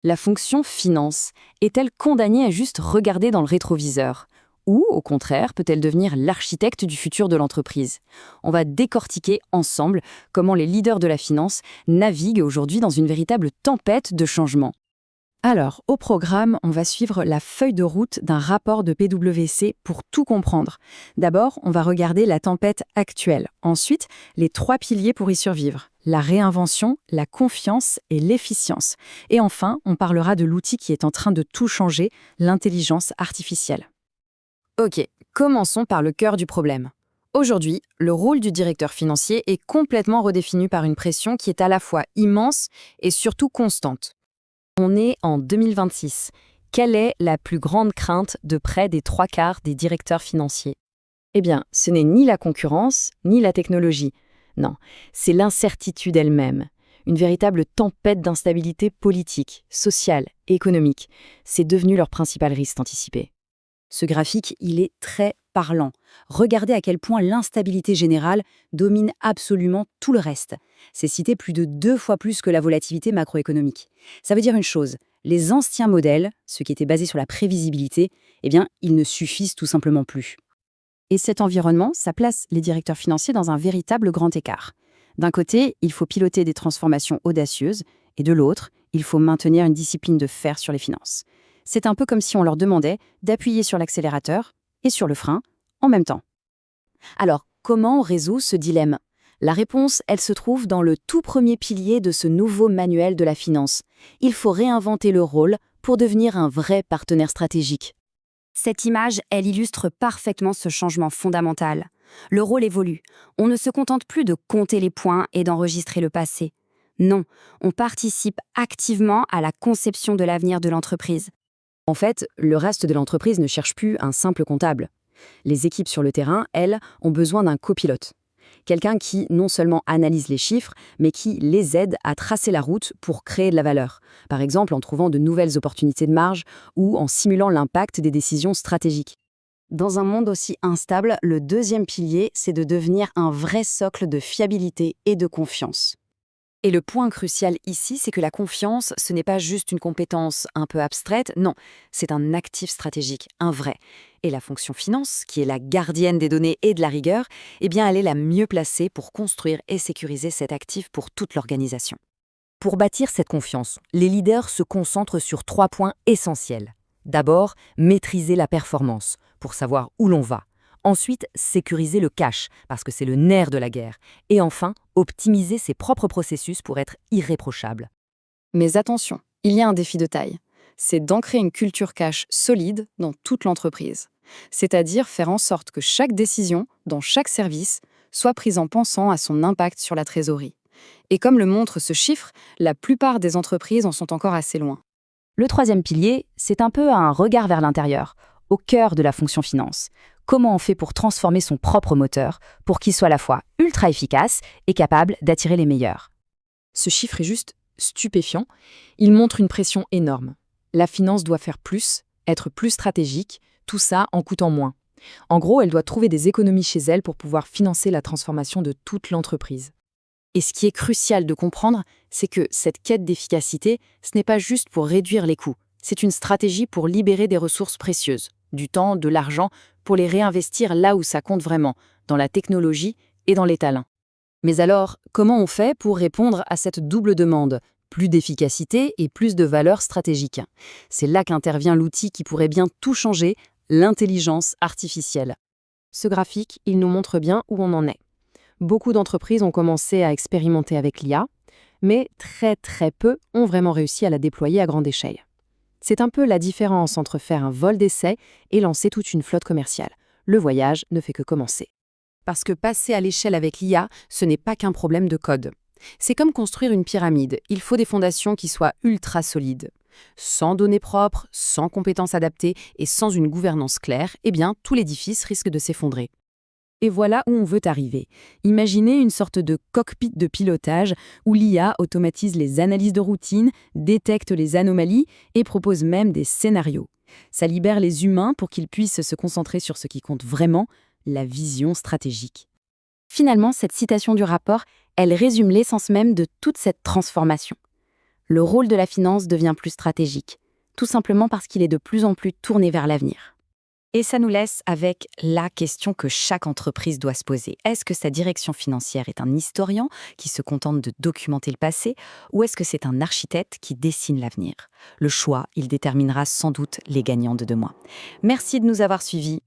La fonction finance est-elle condamnée à juste regarder dans le rétroviseur? Ou, au contraire, peut-elle devenir l'architecte du futur de l'entreprise? On va décortiquer ensemble comment les leaders de la finance naviguent aujourd'hui dans une véritable tempête de changement. Alors, au programme, on va suivre la feuille de route d'un rapport de PwC pour tout comprendre. D'abord, on va regarder la tempête actuelle. Ensuite, les 3 piliers pour y survivre. La réinvention, la confiance et l'efficience. Et enfin, on parlera de l'outil qui est en train de tout changer, l'intelligence artificielle. Ok, commençons par le cœur du problème. Aujourd'hui, le rôle du directeur financier est complètement redéfini par une pression qui est à la fois immense et surtout constante. On est en 2026. Quelle est la plus grande crainte de près des 3/4 des directeurs financiers? Eh bien, ce n'est ni la concurrence, ni la technologie. Non, c'est l'incertitude elle-même. Une véritable tempête d'instabilité politique, sociale et économique. C'est devenu leur principal risque anticipé. Ce graphique, il est très parlant. Regardez à quel point l'instabilité générale domine absolument tout le reste. C'est cité plus de 2 fois plus que la volatilité macroéconomique. Ça veut dire une chose, les anciens modèles, ceux qui étaient basés sur la prévisibilité, eh bien, ils ne suffisent tout simplement plus. Et cet environnement, ça place les directeurs financiers dans un véritable grand écart. D'un côté, il faut piloter des transformations audacieuses, et de l'autre, il faut maintenir une discipline de fer sur les finances. C'est un peu comme si on leur demandait d'appuyer sur l'accélérateur et sur le frein en même temps. Alors, comment on résout ce dilemme? La réponse, elle se trouve dans le tout premier pilier de ce nouveau manuel de la finance. Il faut réinventer le rôle pour devenir un vrai partenaire stratégique. Cette image, elle illustre parfaitement ce changement fondamental. Le rôle évolue. On ne se contente plus de compter les points et d'enregistrer le passé. Non, on participe activement à la conception de l'avenir de l'entreprise. En fait, le reste de l'entreprise ne cherche plus un simple comptable. Les équipes sur le terrain, elles, ont besoin d'un copilote. Quelqu'un qui non seulement analyse les chiffres, mais qui les aide à tracer la route pour créer de la valeur. Par exemple, en trouvant de nouvelles opportunités de marge ou en simulant l'impact des décisions stratégiques. Dans un monde aussi instable, le deuxième pilier, c'est de devenir un vrai socle de fiabilité et de confiance. Et le point crucial ici, c'est que la confiance, ce n'est pas juste une compétence un peu abstraite, non, c'est un actif stratégique, un vrai. Et la fonction finance, qui est la gardienne des données et de la rigueur, eh bien, elle est la mieux placée pour construire et sécuriser cet actif pour toute l'organisation. Pour bâtir cette confiance, les leaders se concentrent sur 3 points essentiels. D'abord, maîtriser la performance, pour savoir où l'on va. Ensuite, sécuriser le cash, parce que c'est le nerf de la guerre. Et enfin, optimiser ses propres processus pour être irréprochable. Mais attention, il y a un défi de taille. C'est d'ancrer une culture cash solide dans toute l'entreprise. C'est-à-dire faire en sorte que chaque décision, dans chaque service, soit prise en pensant à son impact sur la trésorerie. Et comme le montre ce chiffre, la plupart des entreprises en sont encore assez loin. Le troisième pilier, c'est un peu un regard vers l'intérieur, au cœur de la fonction finance. Comment on fait pour transformer son propre moteur, pour qu'il soit à la fois ultra efficace et capable d'attirer les meilleurs? Ce chiffre est juste stupéfiant. Il montre une pression énorme. La finance doit faire plus, être plus stratégique, tout ça en coûtant moins. En gros, elle doit trouver des économies chez elle pour pouvoir financer la transformation de toute l'entreprise. Et ce qui est crucial de comprendre, c'est que cette quête d'efficacité, ce n'est pas juste pour réduire les coûts. C'est une stratégie pour libérer des ressources précieuses, du temps, de l'argent, pour les réinvestir là où ça compte vraiment, dans la technologie et dans les talents. Mais alors, comment on fait pour répondre à cette double demande? Plus d'efficacité et plus de valeur stratégique. C'est là qu'intervient l'outil qui pourrait bien tout changer, l'intelligence artificielle. Ce graphique, il nous montre bien où on en est. Beaucoup d'entreprises ont commencé à expérimenter avec l'IA, mais très peu ont vraiment réussi à la déployer à grande échelle. C'est un peu la différence entre faire un vol d'essai et lancer toute une flotte commerciale. Le voyage ne fait que commencer. Parce que passer à l'échelle avec l'IA, ce n'est pas qu'un problème de code. C'est comme construire une pyramide, il faut des fondations qui soient ultra solides. Sans données propres, sans compétences adaptées et sans une gouvernance claire, eh bien, tout l'édifice risque de s'effondrer. Et voilà où on veut arriver. Imaginez une sorte de cockpit de pilotage où l'IA automatise les analyses de routine, détecte les anomalies et propose même des scénarios. Ça libère les humains pour qu'ils puissent se concentrer sur ce qui compte vraiment, la vision stratégique. Finalement, cette citation du rapport, elle résume l'essence même de toute cette transformation. Le rôle de la finance devient plus stratégique, tout simplement parce qu'il est de plus en plus tourné vers l'avenir. Et ça nous laisse avec la question que chaque entreprise doit se poser. Est-ce que sa direction financière est un historien qui se contente de documenter le passé, ou est-ce que c'est un architecte qui dessine l'avenir? Le choix, il déterminera sans doute les gagnants de demain. Merci de nous avoir suivis.